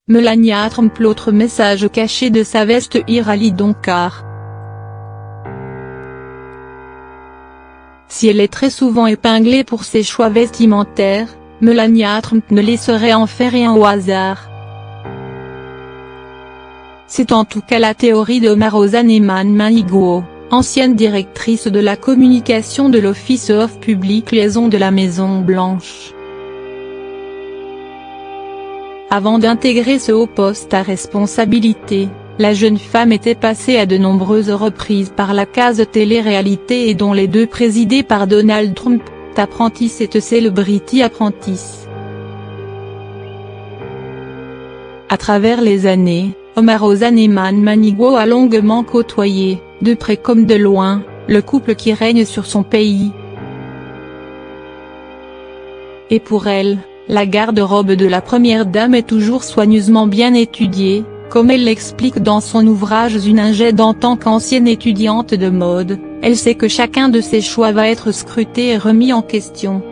Melania Trump. L'autre message caché de sa veste Irali Donkar. Si elle est très souvent épinglée pour ses choix vestimentaires, Melania Trump ne laisserait en faire rien au hasard. C'est en tout cas la théorie de Omarosa Nemane-Manigou, ancienne directrice de la communication de l'Office of Public Liaison de la Maison-Blanche. Avant d'intégrer ce haut poste à responsabilité, la jeune femme était passée à de nombreuses reprises par la case télé-réalité et dont les deux présidées par Donald Trump, The Apprentice et The Celebrity Apprentice. À travers les années, Omarosa Nemane-Manigou a longuement côtoyé, de près comme de loin, le couple qui règne sur son pays. Et pour elle, la garde-robe de la première dame est toujours soigneusement bien étudiée, comme elle l'explique dans son ouvrage Une ingéde. En tant qu'ancienne étudiante de mode, elle sait que chacun de ses choix va être scruté et remis en question.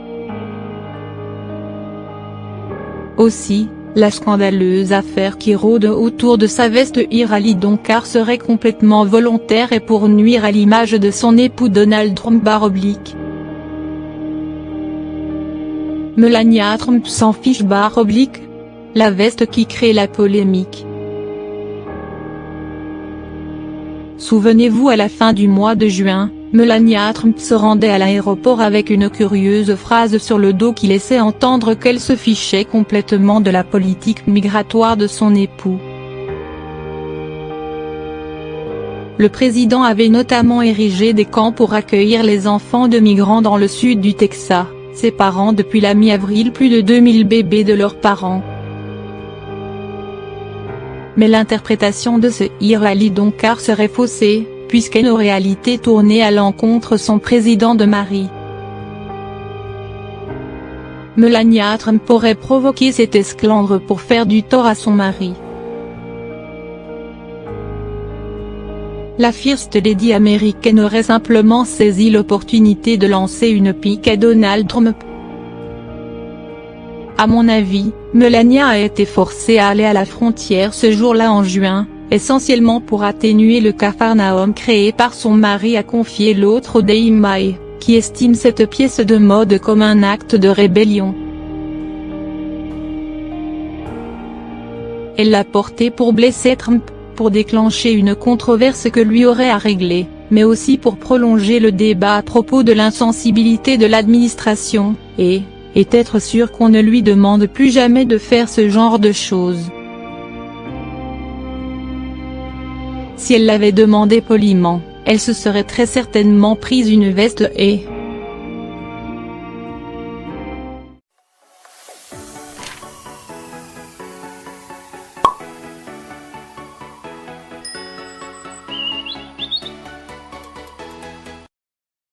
Aussi, la scandaleuse affaire qui rôde autour de sa veste Irali Donkar serait complètement volontaire et pour nuire à l'image de son époux Donald Trump. Melania Trump s'en fiche. La veste qui crée la polémique. Souvenez-vous, à la fin du mois de juin, Melania Trump se rendait à l'aéroport avec une curieuse phrase sur le dos qui laissait entendre qu'elle se fichait complètement de la politique migratoire de son époux. Le président avait notamment érigé des camps pour accueillir les enfants de migrants dans le sud du Texas, séparant depuis la mi-avril plus de 2000 bébés de leurs parents. Mais l'interprétation de ce Irali Donkar serait faussée, puisqu'elle aurait en réalité tourné à l'encontre son président de mari. Melania Trump aurait provoqué cette esclandre pour faire du tort à son mari. La First Lady américaine aurait simplement saisi l'opportunité de lancer une pique à Donald Trump. À mon avis, Melania a été forcée à aller à la frontière ce jour-là en juin, essentiellement pour atténuer le capharnaüm créé par son mari, a confié l'autre au Daily Mail, qui estime cette pièce de mode comme un acte de rébellion. Elle l'a porté pour blesser Trump, pour déclencher une controverse que lui aurait à régler, mais aussi pour prolonger le débat à propos de l'insensibilité de l'administration, et être sûr qu'on ne lui demande plus jamais de faire ce genre de choses. Si elle l'avait demandé poliment, elle se serait très certainement prise une veste et